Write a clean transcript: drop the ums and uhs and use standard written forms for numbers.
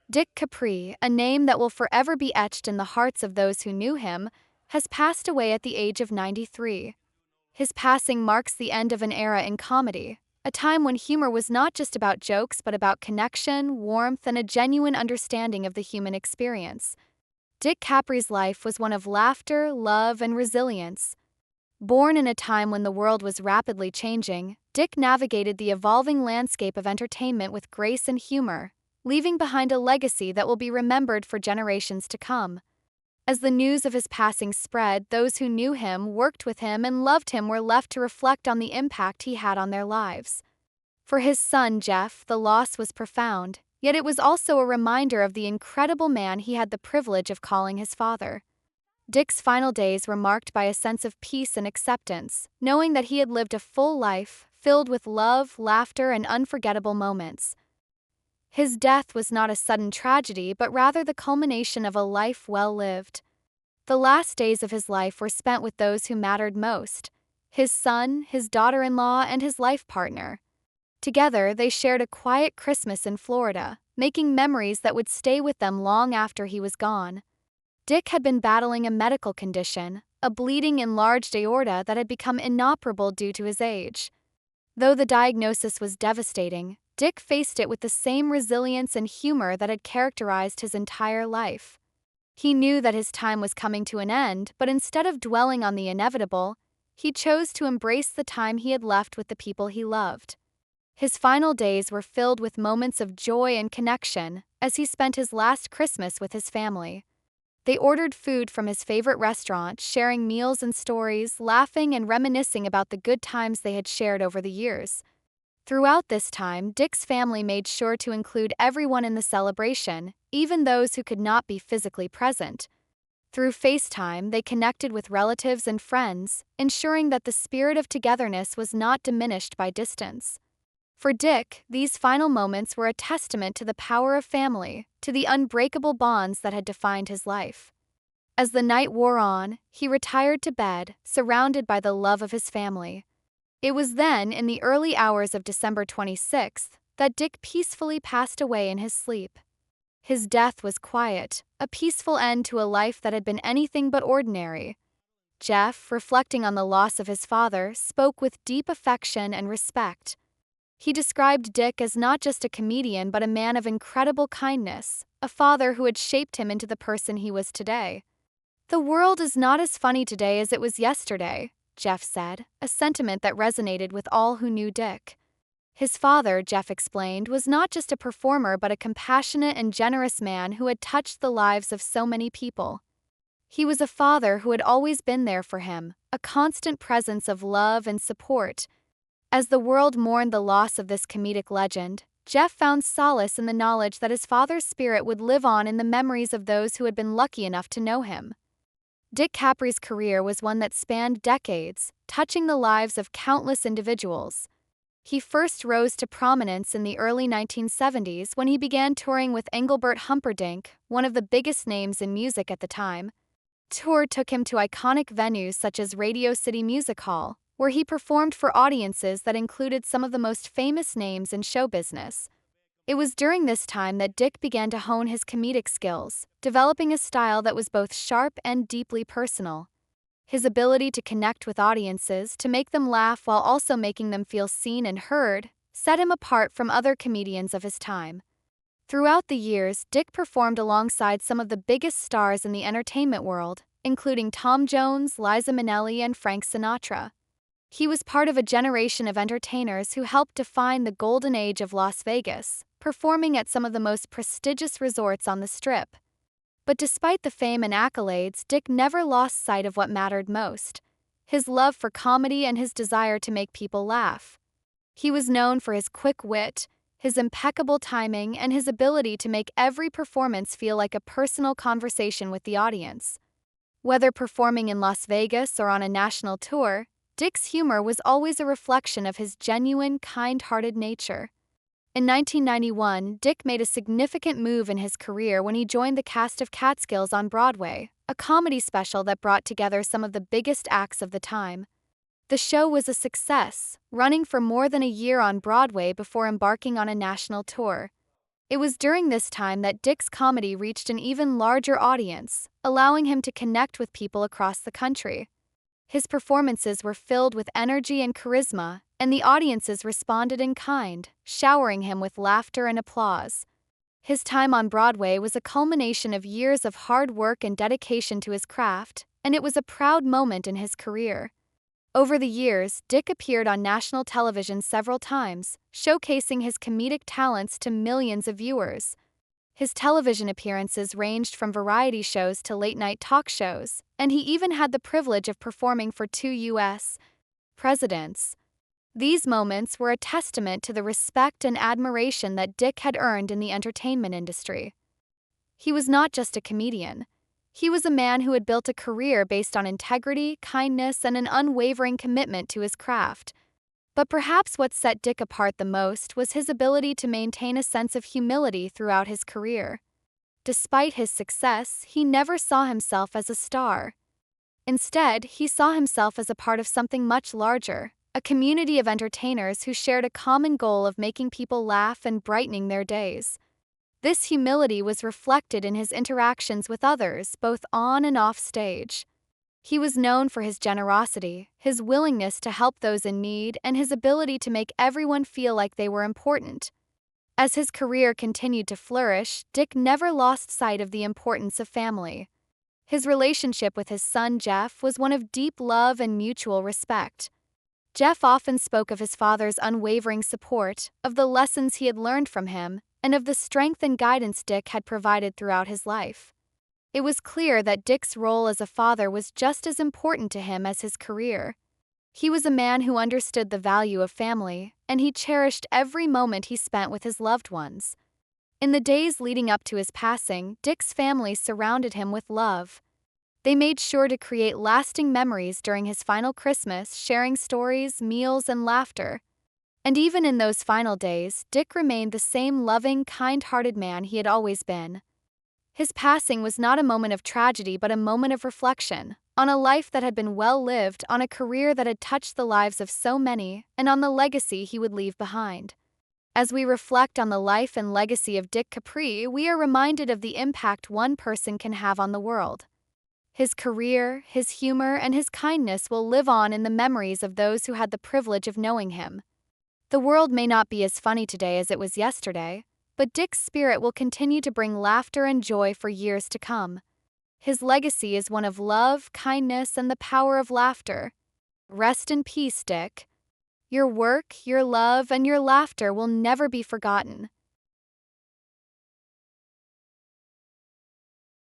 Dick Capri, a name that will forever be etched in the hearts of those who knew him, has passed away at the age of 93. His passing marks the end of an era in comedy, a time when humor was not just about jokes but about connection, warmth, and a genuine understanding of the human experience. Dick Capri's life was one of laughter, love, and resilience. Born in a time when the world was rapidly changing, Dick navigated the evolving landscape of entertainment with grace and humor, leaving behind a legacy that will be remembered for generations to come. As the news of his passing spread, those who knew him, worked with him, and loved him were left to reflect on the impact he had on their lives. For his son, Jeff, the loss was profound, yet it was also a reminder of the incredible man he had the privilege of calling his father. Dick's final days were marked by a sense of peace and acceptance, knowing that he had lived a full life, filled with love, laughter, and unforgettable moments. His death was not a sudden tragedy, but rather the culmination of a life well lived. The last days of his life were spent with those who mattered most: his son, his daughter-in-law, and his life partner. Together, they shared a quiet Christmas in Florida, making memories that would stay with them long after he was gone. Dick had been battling a medical condition, a bleeding enlarged aorta that had become inoperable due to his age. Though the diagnosis was devastating, Dick faced it with the same resilience and humor that had characterized his entire life. He knew that his time was coming to an end, but instead of dwelling on the inevitable, he chose to embrace the time he had left with the people he loved. His final days were filled with moments of joy and connection as he spent his last Christmas with his family. They ordered food from his favorite restaurant, sharing meals and stories, laughing and reminiscing about the good times they had shared over the years. Throughout this time, Dick's family made sure to include everyone in the celebration, even those who could not be physically present. Through FaceTime, they connected with relatives and friends, ensuring that the spirit of togetherness was not diminished by distance. For Dick, these final moments were a testament to the power of family, to the unbreakable bonds that had defined his life. As the night wore on, he retired to bed, surrounded by the love of his family. It was then, in the early hours of December 26th, that Dick peacefully passed away in his sleep. His death was quiet, a peaceful end to a life that had been anything but ordinary. Jeff, reflecting on the loss of his father, spoke with deep affection and respect. He described Dick as not just a comedian but a man of incredible kindness, a father who had shaped him into the person he was today. "The world is not as funny today as it was yesterday," Jeff said, a sentiment that resonated with all who knew Dick. His father, Jeff explained, was not just a performer but a compassionate and generous man who had touched the lives of so many people. He was a father who had always been there for him, a constant presence of love and support. As the world mourned the loss of this comedic legend, Jeff found solace in the knowledge that his father's spirit would live on in the memories of those who had been lucky enough to know him. Dick Capri's career was one that spanned decades, touching the lives of countless individuals. He first rose to prominence in the early 1970s when he began touring with Engelbert Humperdinck, one of the biggest names in music at the time. Tour took him to iconic venues such as Radio City Music Hall, where he performed for audiences that included some of the most famous names in show business. It was during this time that Dick began to hone his comedic skills, developing a style that was both sharp and deeply personal. His ability to connect with audiences, to make them laugh while also making them feel seen and heard, set him apart from other comedians of his time. Throughout the years, Dick performed alongside some of the biggest stars in the entertainment world, including Tom Jones, Liza Minnelli, and Frank Sinatra. He was part of a generation of entertainers who helped define the golden age of Las Vegas, performing at some of the most prestigious resorts on the Strip. But despite the fame and accolades, Dick never lost sight of what mattered most: his love for comedy and his desire to make people laugh. He was known for his quick wit, his impeccable timing, and his ability to make every performance feel like a personal conversation with the audience. Whether performing in Las Vegas or on a national tour, Dick's humor was always a reflection of his genuine, kind-hearted nature. In 1991, Dick made a significant move in his career when he joined the cast of Catskills on Broadway, a comedy special that brought together some of the biggest acts of the time. The show was a success, running for more than a year on Broadway before embarking on a national tour. It was during this time that Dick's comedy reached an even larger audience, allowing him to connect with people across the country. His performances were filled with energy and charisma, and the audiences responded in kind, showering him with laughter and applause. His time on Broadway was a culmination of years of hard work and dedication to his craft, and it was a proud moment in his career. Over the years, Dick appeared on national television several times, showcasing his comedic talents to millions of viewers. His television appearances ranged from variety shows to late-night talk shows, and he even had the privilege of performing for 2 U.S. presidents. These moments were a testament to the respect and admiration that Dick had earned in the entertainment industry. He was not just a comedian. He was a man who had built a career based on integrity, kindness, and an unwavering commitment to his craft. But perhaps what set Dick apart the most was his ability to maintain a sense of humility throughout his career. Despite his success, he never saw himself as a star. Instead, he saw himself as a part of something much larger, a community of entertainers who shared a common goal of making people laugh and brightening their days. This humility was reflected in his interactions with others, both on and off stage. He was known for his generosity, his willingness to help those in need, and his ability to make everyone feel like they were important. As his career continued to flourish, Dick never lost sight of the importance of family. His relationship with his son Jeff was one of deep love and mutual respect. Jeff often spoke of his father's unwavering support, of the lessons he had learned from him, and of the strength and guidance Dick had provided throughout his life. It was clear that Dick's role as a father was just as important to him as his career. He was a man who understood the value of family, and he cherished every moment he spent with his loved ones. In the days leading up to his passing, Dick's family surrounded him with love. They made sure to create lasting memories during his final Christmas, sharing stories, meals, and laughter. And even in those final days, Dick remained the same loving, kind-hearted man he had always been. His passing was not a moment of tragedy but a moment of reflection, on a life that had been well lived, on a career that had touched the lives of so many, and on the legacy he would leave behind. As we reflect on the life and legacy of Dick Capri, we are reminded of the impact one person can have on the world. His career, his humor, and his kindness will live on in the memories of those who had the privilege of knowing him. The world may not be as funny today as it was yesterday, but Dick's spirit will continue to bring laughter and joy for years to come. His legacy is one of love, kindness, and the power of laughter. Rest in peace, Dick. Your work, your love, and your laughter will never be forgotten.